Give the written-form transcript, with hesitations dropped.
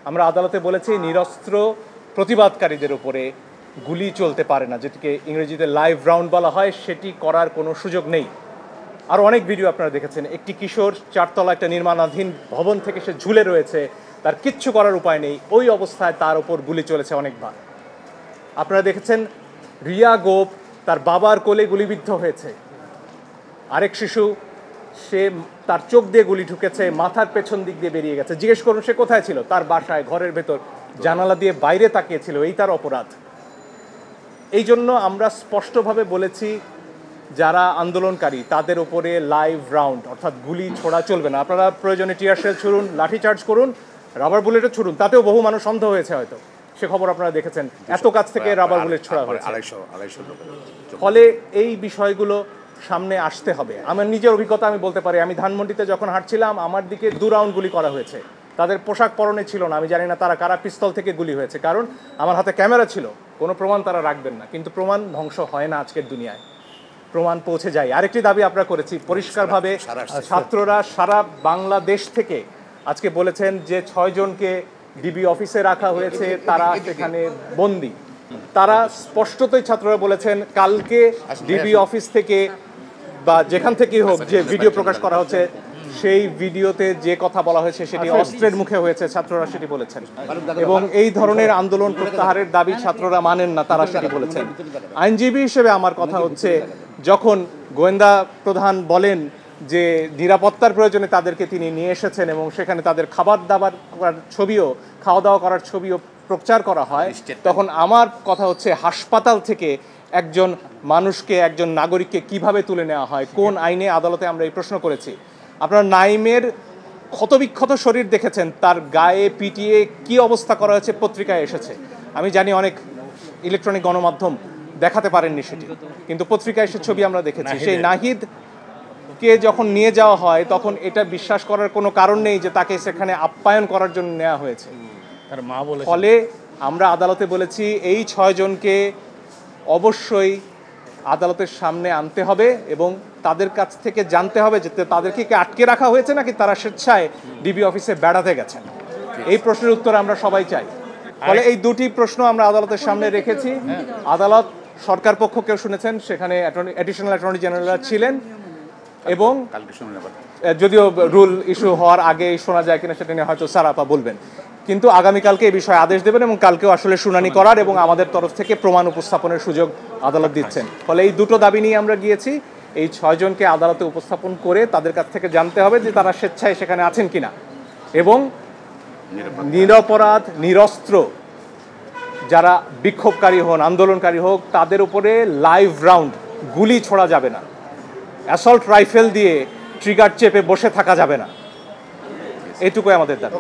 আমরা আদালতে বলেছি নিরস্ত্র প্রতিবাদকারীদের উপরে গুলি চলতে পারে না, যেটিকে ইংরেজিতে লাইভ রাউন্ড বলা হয়, সেটি করার কোনো সুযোগ নেই। আর অনেক ভিডিও আপনারা দেখেছেন, একটি কিশোর চারতলা একটা নির্মাণাধীন ভবন থেকে সে ঝুলে রয়েছে, তার কিচ্ছু করার উপায় নেই, ওই অবস্থায় তার ওপর গুলি চলেছে অনেকবার। আপনারা দেখেছেন রিয়া গোপ তার বাবার কোলে গুলিবিদ্ধ হয়েছে, আরেক শিশু সে তার চোখ দিয়ে গুলি ঢুকেছে, মাথার পেছন দিক দিয়ে বেরিয়ে গেছে। জিজ্ঞেস করুন সে কোথায় ছিল? তার বাসায়, ঘরের ভেতর, জানালা দিয়ে বাইরে তাকিয়েছিল, এই তার অপরাধ। এই জন্য আমরা স্পষ্টভাবে বলেছি যারা আন্দোলনকারী তাদের উপরে লাইভ রাউন্ড অর্থাৎ গুলি ছোড়া চলবে না। আপনারা প্রয়োজনে টিয়ার শেল ছুড়ুন, লাঠিচার্জ করুন, রাবার বুলেটও ছুড়ুন, তাতেও বহু মানুষ অন্ধ হয়েছে হয়তো, সে খবর আপনারা দেখেছেন। এত কাছ থেকে রাবার বুলেট ছোড়া হয়েছে। ফলে এই বিষয়গুলো সামনে আসতে হবে। আমার নিজের অভিজ্ঞতা আমি বলতে পারি, আমি ধানমন্ডিতে যখন হাঁটছিলাম আমার দিকে 2 রাউন্ড গুলি করা হয়েছে। তাদের পোশাক পরনে ছিল না, আমি জানি না তারা কারা, পিস্তল থেকে গুলি হয়েছে। কারণ আমার হাতে ক্যামেরা ছিল, কোনো প্রমাণ তারা রাখবেন না, কিন্তু প্রমাণ ধ্বংস হয় না আজকের দুনিয়ায়, প্রমাণ পৌঁছে যায়। আরেকটি দাবি আমরা করেছি পরিষ্কারভাবে, ছাত্ররা সারা বাংলাদেশ থেকে আজকে বলেছেন যে 6 জনকে ডিবি অফিসে রাখা হয়েছে, তারা সেখানে বন্দী। তারা স্পষ্টতই ছাত্ররা বলেছেন কালকে ডিবি অফিস থেকে বা যেখান থেকেই হোক যে ভিডিও প্রকাশ করা হচ্ছে, সেই ভিডিওতে যে কথা বলা হয়েছে সেটি অস্ত্রের মুখে হয়েছে, ছাত্ররা সেটি বলেছেন। এবং এই ধরনের আন্দোলন প্রত্যাহারের দাবি ছাত্ররা মানেন না, তারা সেটি বলেছেন। আইনজীবী হিসেবে আমার কথা হচ্ছে, যখন গোয়েন্দা প্রধান বলেন যে নিরাপত্তার প্রয়োজনে তাদেরকে তিনি নিয়ে এসেছেন এবং সেখানে তাদের খাবার দাবার করার ছবিও, খাওয়া দাওয়া করার ছবিও প্রচার করা হয়, তখন আমার কথা হচ্ছে হাসপাতাল থেকে একজন মানুষকে, একজন নাগরিককে কিভাবে তুলে নেওয়া হয়, কোন আইনে? আদালতে আমরা এই প্রশ্ন করেছি। আপনারা নাইমের ক্ষতবিক্ষত শরীর দেখেছেন, তার গায়ে পিটিয়ে কি অবস্থা করা হয়েছে পত্রিকায় এসেছে। আমি জানি অনেক ইলেকট্রনিক গণমাধ্যম দেখাতে পারেননি সেটি, কিন্তু পত্রিকায় এসে ছবি আমরা দেখেছি। সেই নাহিদকে যখন নিয়ে যাওয়া হয় তখন এটা বিশ্বাস করার কোনো কারণ নেই যে তাকে সেখানে আপ্যায়ন করার জন্য নেওয়া হয়েছে। ফলে আমরা আদালতে বলেছি এই 6 জনকে অবশ্যই আদালতের সামনে আনতে হবে এবং তাদের কাছ থেকে জানতে হবে যে তাদেরকে কি আটকে রাখা হয়েছে নাকি তারা স্বেচ্ছায় ডিবি অফিসে বেড়াতে গেছেন। এই প্রশ্নের উত্তর আমরা সবাই চাই। ফলে এই দুটি প্রশ্ন আমরা আদালতের সামনে রেখেছি। আদালত সরকার পক্ষকেও শুনেছেন, সেখানে অ্যাডিশনাল অ্যাটর্নি জেনারেল ছিলেন এবং যদিও রুল ইস্যু হওয়ার আগে শোনা যায় কিনা সেটা নিয়ে হয়তো সারাপা বলবেন, কিন্তু আগামীকালকে এই বিষয়ে আদেশ দেবেন এবং কালকেও আসলে শুনানি করার এবং আমাদের তরফ থেকে প্রমাণ উপস্থাপনের সুযোগ আদালত দিচ্ছেন। ফলে এই দুটো দাবি নিয়ে আমরা গিয়েছি। এই 6 জনকে আদালতে উপস্থাপন করে তাদের কাছ থেকে জানতে হবে যে তারা স্বেচ্ছায় সেখানে আছেন কিনা এবং নিরপরাধ নিরস্ত্র যারা বিক্ষোভকারী হন, আন্দোলনকারী হোক, তাদের উপরে লাইভ রাউন্ড গুলি ছোড়া যাবে না, অ্যাসল্ট রাইফেল দিয়ে ট্রিগার চেপে বসে থাকা যাবে না, এটুকুই আমাদের দাবি।